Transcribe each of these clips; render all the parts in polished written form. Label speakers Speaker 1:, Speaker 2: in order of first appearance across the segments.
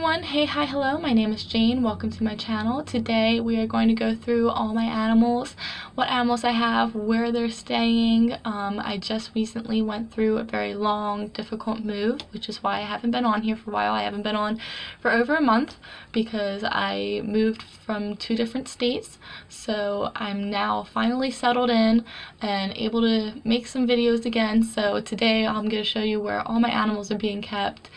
Speaker 1: everyone. Hey, hi, hello. My name is Jane. Welcome to my channel. Today we are going to go through all my animals, what animals I have, where they're staying. I just recently went through a very long, difficult move, which is why I haven't been on here for a while. I haven't been on for over a month because I moved from 2 different states. So I'm now finally settled in and able to make some videos again. So today I'm going to show you where all my animals are being kept,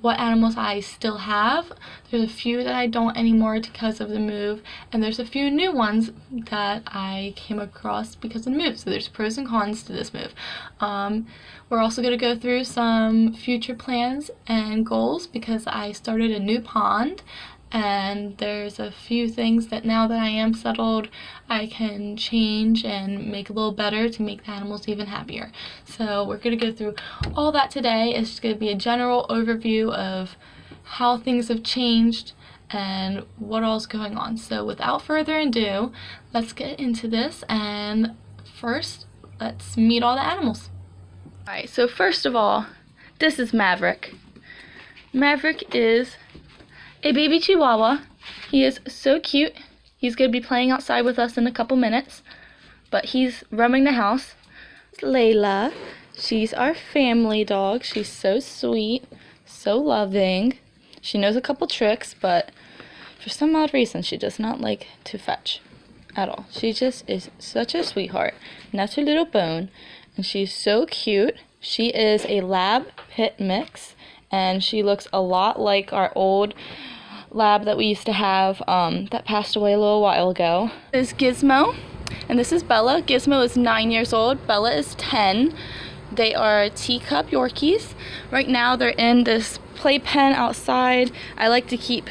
Speaker 1: what animals I still have. There's a few that I don't anymore because of the move, and there's a few new ones that I came across because of the move. So there's pros and cons to this move. We're also going to go through some future plans and goals because I started a new pond, and there's a few things that now that I am settled I can change and make a little better to make the animals even happier. So we're going to go through all that today. It's just going to be a general overview of how things have changed and what all's going on. So without further ado, let's get into this, and first let's meet all the animals. Alright, so first of all, this is Maverick. Maverick is a baby Chihuahua. He is so cute. He's going to be playing outside with us in a couple minutes, but he's roaming the house. Layla, she's our family dog. She's so sweet, so loving. She knows a couple tricks, but for some odd reason she does not like to fetch at all. She just is such a sweetheart. And that's her little bone, and she's so cute. She is a lab pit mix, and she looks a lot like our old lab that we used to have that passed away a little while ago. This is Gizmo, and this is Bella. Gizmo is 9 years old. Bella is 10. They are teacup Yorkies. Right now they're in this playpen outside. I like to keep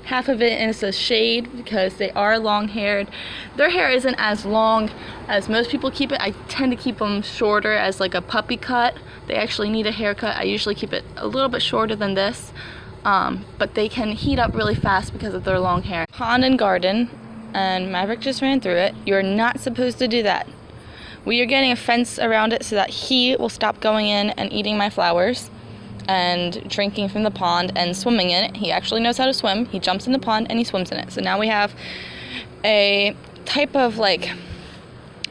Speaker 1: half of it in a shade because they are long-haired. Their hair isn't as long as most people keep it. I tend to keep them shorter as like a puppy cut. They actually need a haircut. I usually keep it a little bit shorter than this, but they can heat up really fast because of their long hair. Pond and garden, and Maverick just ran through it. You're not supposed to do that. We are getting a fence around it so that he will stop going in and eating my flowers and drinking from the pond and swimming in it. He actually knows how to swim. He jumps in the pond and he swims in it. So now we have a type of, like,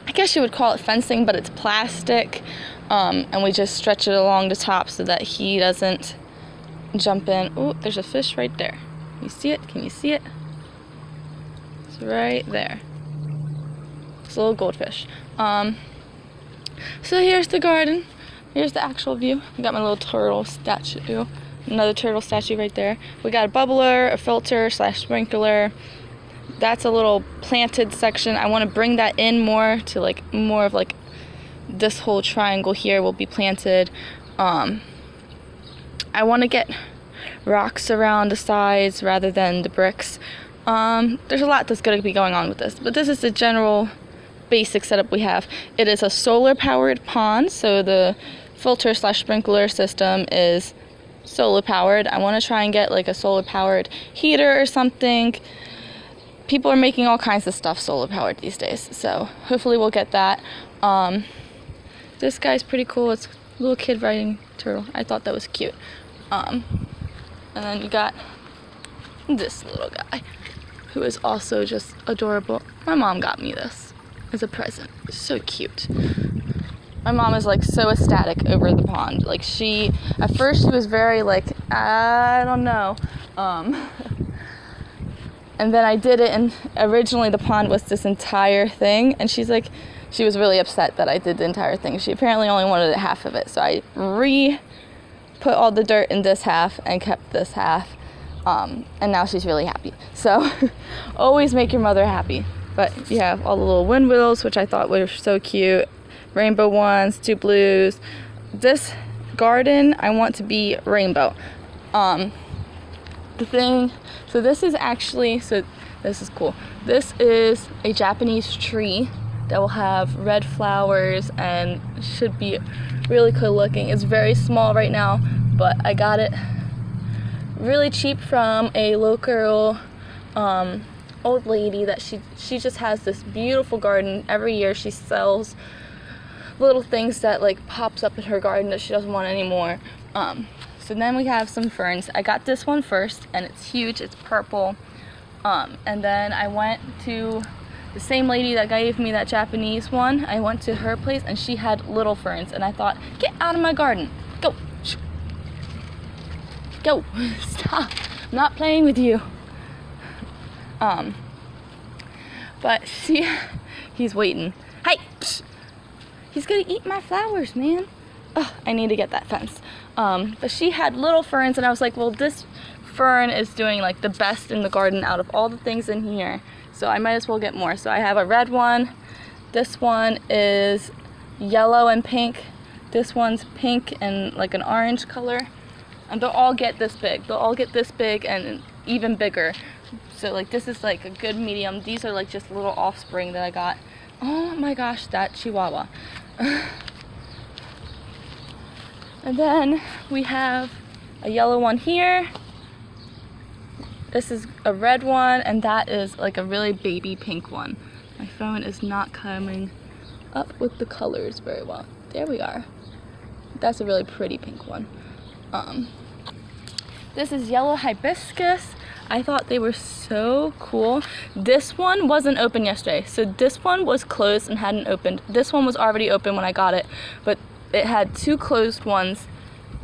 Speaker 1: I guess you would call it fencing, but it's plastic, and we just stretch it along the top so that he doesn't jump in. Oh, there's a fish right there. You see it? Can you see it? It's right there. It's a little goldfish. So here's the garden. Here's the actual view. I got my little turtle statue. Another turtle statue right there. We got a bubbler, a filter / sprinkler. That's a little planted section. I want to bring that in more to like more of like this whole triangle here will be planted. I want to get rocks around the sides rather than the bricks. There's a lot that's going to be going on with this, but this is the general basic setup we have. It is a solar powered pond, so the filter / sprinkler system is solar powered. I want to try and get like a solar powered heater or something. People are making all kinds of stuff solar powered these days, so hopefully we'll get that. This guy's pretty cool. It's a little kid riding turtle. I thought that was cute. And then you got this little guy who is also just adorable. My mom got me this as a present. It's so cute. My mom is like so ecstatic over the pond. Like at first she was very like, I don't know. And then I did it, and originally the pond was this entire thing, and she was really upset that I did the entire thing. She apparently only wanted half of it, so I put all the dirt in this half and kept this half, and now she's really happy. So always make your mother happy. But you have all the little wind wheels, which I thought were so cute. Rainbow ones, 2 blues. This garden I want to be rainbow. So this is cool. This is a Japanese tree that will have red flowers and should be really cool looking. It's very small right now, but I got it really cheap from a local old lady that she just has this beautiful garden. Every year she sells little things that like pops up in her garden that she doesn't want anymore. So then we have some ferns. I got this one first, and it's huge. It's purple. And then I went to the same lady that gave me that Japanese one. I went to her place, and she had little ferns. And I thought, get out of my garden. Go. Go. Stop. I'm not playing with you. But he's waiting. Hey. Psh. He's gonna eat my flowers, man. Ugh, I need to get that fence. But she had little ferns, and I was like, well, this fern is doing like the best in the garden out of all the things in here, so I might as well get more. So I have a red one. This one is yellow and pink. This one's pink and like an orange color. And they'll all get this big. They'll all get this big and even bigger. So like this is like a good medium. These are like just little offspring that I got. Oh my gosh, that Chihuahua. And then we have a yellow one here. This is a red one, and that is like a really baby pink one. My phone is not coming up with the colors very well. There we are. That's a really pretty pink one. This is yellow hibiscus. I thought they were so cool. This one wasn't open yesterday, so this one was closed and hadn't opened. This one was already open when I got it, but it had two closed ones,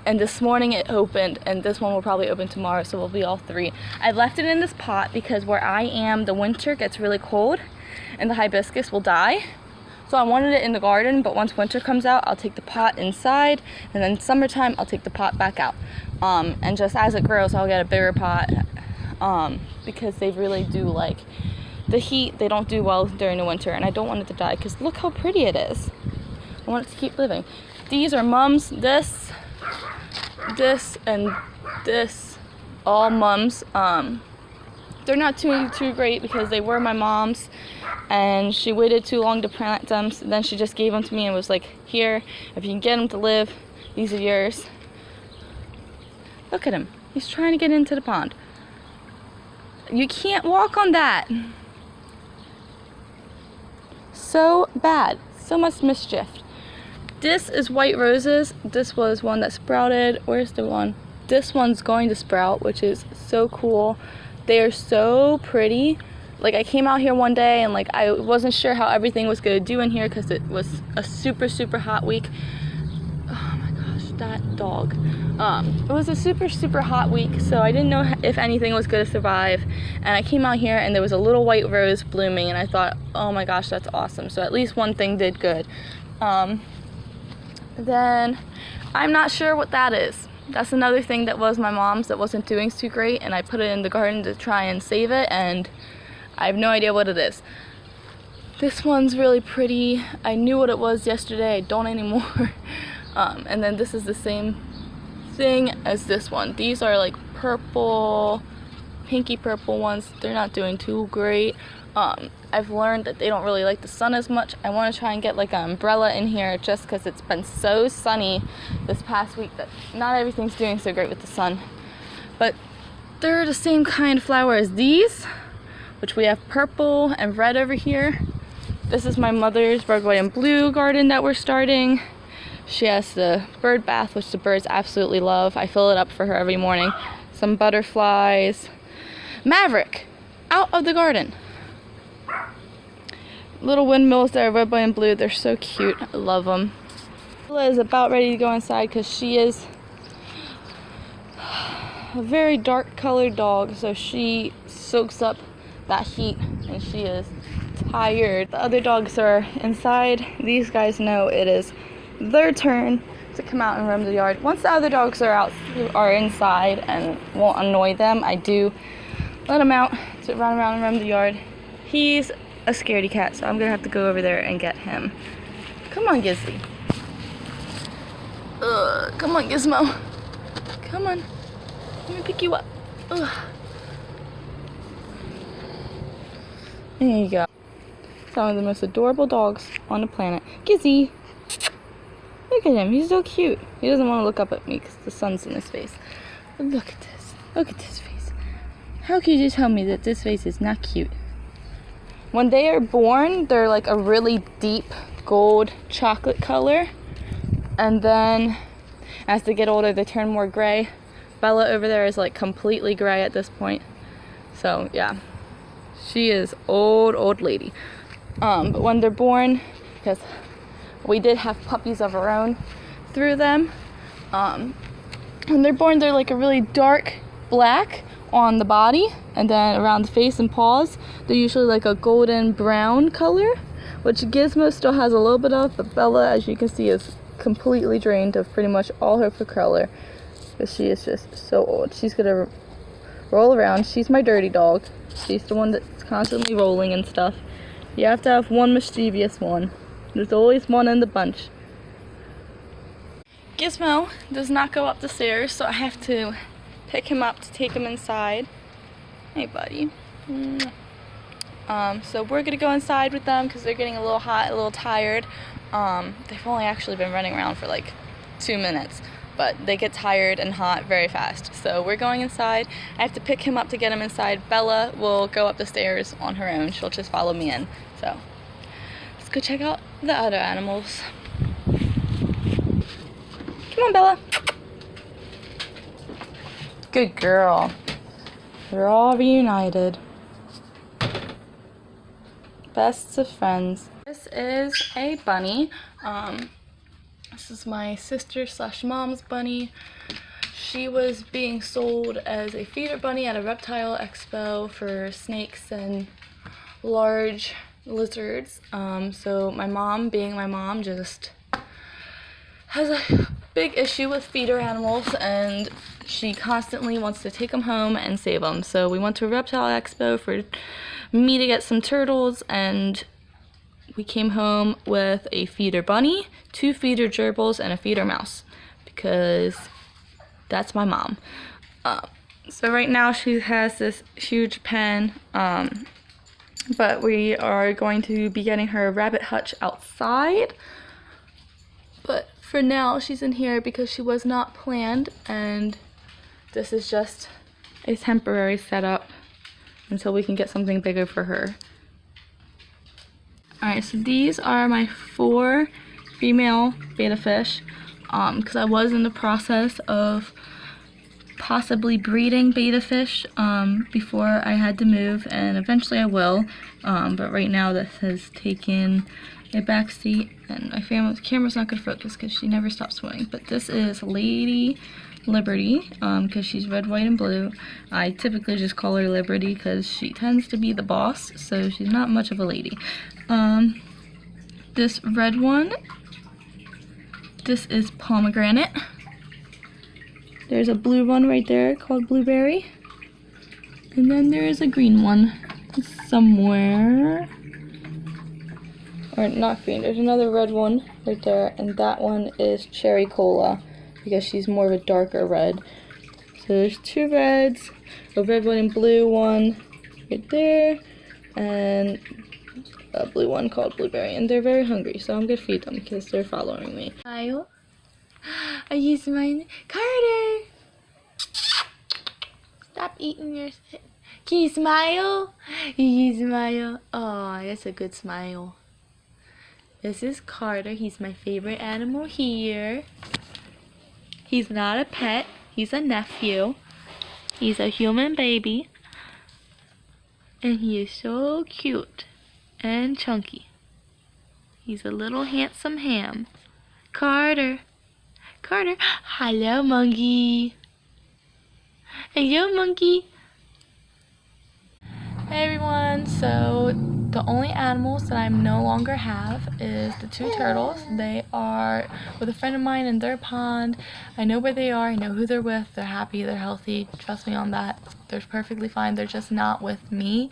Speaker 1: and this morning it opened, and this one will probably open tomorrow, so we'll be all three. I left it in this pot because where I am, the winter gets really cold and the hibiscus will die. So I wanted it in the garden, but once winter comes out, I'll take the pot inside, and then summertime, I'll take the pot back out. And just as it grows, I'll get a bigger pot, because they really do like the heat. They don't do well during the winter, and I don't want it to die because look how pretty it is. I want it to keep living. These are mums. This, and this, all mums. They're not too great because they were my mom's, and she waited too long to plant them, so then she just gave them to me and was like, here, if you can get them to live, these are yours. Look at him. He's trying to get into the pond. You can't walk on that. So bad. So much mischief. This is white roses. This was one that sprouted. Where's the one? This one's going to sprout, which is so cool. They are so pretty. Like, I came out here one day and like I wasn't sure how everything was gonna do in here because it was a super hot week. Oh my gosh, that dog. It was a super hot week, so I didn't know if anything was gonna survive. And I came out here and there was a little white rose blooming, and I thought, oh my gosh, that's awesome. So at least one thing did good. Then I'm not sure what that is. That's another thing that was my mom's that wasn't doing too great, and I put it in the garden to try and save it, and I have no idea what it is. This one's really pretty. I knew what it was yesterday. I don't anymore. And then this is the same thing as this one. These are like purple, pinky purple ones. They're not doing too great. I've learned that they don't really like the sun as much. I want to try and get like an umbrella in here just because it's been so sunny this past week that not everything's doing so great with the sun. But they're the same kind of flower as these, which we have purple and red over here. This is my mother's red, white, and blue garden that we're starting. She has the bird bath, which the birds absolutely love. I fill it up for her every morning. Some butterflies. Maverick, out of the garden. Little windmills that are red, white, and blue. They're so cute. I love them. Bella is about ready to go inside because she is a very dark colored dog, so she soaks up that heat and she is tired. The other dogs are inside. These guys know it is their turn to come out and roam the yard. Once the other dogs are inside and won't annoy them, I do let them out to run around and roam the yard. He's a scaredy cat, so I'm gonna have to go over there and get him. Come on, Gizzy. Come on, Gizmo. Come on. Let me pick you up. Ugh. There you go. Some of the most adorable dogs on the planet. Gizzy. Look at him. He's so cute. He doesn't want to look up at me because the sun's in his face. But look at this. Look at this face. How can you tell me that this face is not cute? When they are born, they're like a really deep gold chocolate color. And then as they get older, they turn more gray. Bella over there is like completely gray at this point. So yeah, she is old lady. But when they're born, because we did have puppies of our own through them, when they're born, they're like a really dark black on the body, and then around the face and paws, they're usually like a golden brown color, which Gizmo still has a little bit of, but Bella, as you can see, is completely drained of pretty much all her fur color, because she is just so old. She's gonna roll around. She's my dirty dog. She's the one that's constantly rolling and stuff. You have to have one mischievous one. There's always one in the bunch. Gizmo does not go up the stairs, so I have to pick him up to take him inside. Hey, buddy. So we're gonna go inside with them because they're getting a little hot, a little tired. They've only actually been running around for like 2 minutes, but they get tired and hot very fast. So we're going inside. I have to pick him up to get him inside. Bella will go up the stairs on her own. She'll just follow me in. So let's go check out the other animals. Come on, Bella. Good girl. They're all reunited. Best of friends. This is a bunny. This is my sister / mom's bunny. She was being sold as a feeder bunny at a reptile expo for snakes and large lizards. So my mom, being my mom, just has a big issue with feeder animals, and she constantly wants to take them home and save them. So we went to a reptile expo for me to get some turtles, and we came home with a feeder bunny, 2 feeder gerbils, and a feeder mouse, because that's my mom. So right now she has this huge pen, but we are going to be getting her a rabbit hutch outside. But for now, she's in here because she was not planned, and this is just a temporary setup until we can get something bigger for her. Alright, so these are my 4 female betta fish, because I was in the process of possibly breeding betta fish before I had to move, and eventually I will, but right now this has taken a back seat, and my camera's not going to focus because she never stops swimming. But this is Lady Liberty, because she's red, white, and blue. I typically just call her Liberty because she tends to be the boss, so she's not much of a lady. This red one, this is Pomegranate. There's a blue one right there called Blueberry, and then there is a green one somewhere. Or not green, there's another red one right there, and that one is Cherry Cola, because she's more of a darker red. So there's 2 reds, a red one and blue one right there, and a blue one called Blueberry, and they're very hungry, so I'm gonna feed them because they're following me. Smile. Are you smiling? Carter! Stop eating your... Can you smile? Can you smile? Oh, that's a good smile. This is Carter. He's my favorite animal here. He's not a pet. He's a nephew. He's a human baby. And he is so cute and chunky. He's a little handsome ham. Carter. Carter. Hello, monkey. Hello, monkey. Hey, everyone. So the only animals that I no longer have is the 2 turtles. They are with a friend of mine in their pond. I know where they are. I know who they're with. They're happy. They're healthy. Trust me on that. They're perfectly fine. They're just not with me.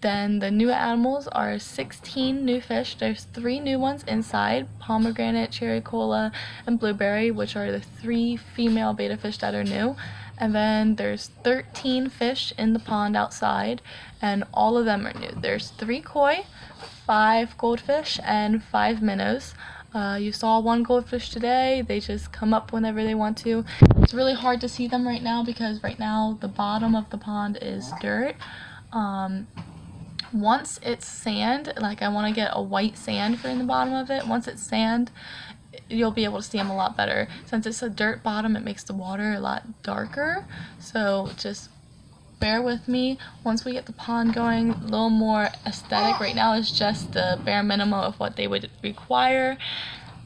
Speaker 1: Then the new animals are 16 new fish. There's 3 new ones inside: Pomegranate, Cherry Cola, and Blueberry, which are the 3 female betta fish that are new. And then there's 13 fish in the pond outside, and all of them are new. There's 3 koi, 5 goldfish, and 5 minnows. You saw 1 goldfish today. They just come up whenever they want to. It's really hard to see them right now because right now the bottom of the pond is dirt. Once it's sand, like I want to get a white sand for in the bottom of it. Once it's sand, you'll be able to see them a lot better. Since it's a dirt bottom, it makes the water a lot darker, so just bear with me. Once we get the pond going, a little more aesthetic. Right now is just the bare minimum of what they would require.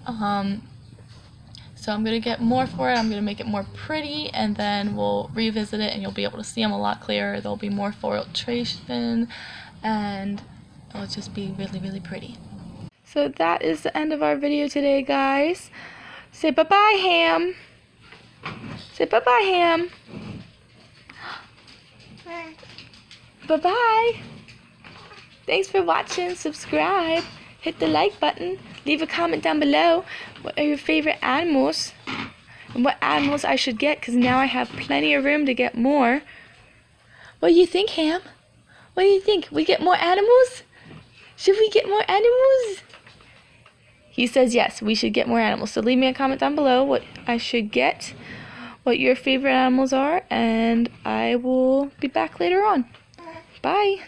Speaker 1: So I'm going to get more for it. I'm going to make it more pretty, and then we'll revisit it and you'll be able to see them a lot clearer. There'll be more filtration, and it'll just be really, really pretty. So that is the end of our video today, guys. Say bye-bye, Ham. Say bye-bye, Ham. Bye-bye. Thanks for watching. Subscribe. Hit the like button. Leave a comment down below. What are your favorite animals? And what animals I should get, because now I have plenty of room to get more. What do you think, Ham? What do you think? We get more animals? Should we get more animals? He says yes, we should get more animals. So leave me a comment down below what I should get, what your favorite animals are, and I will be back later on. Bye.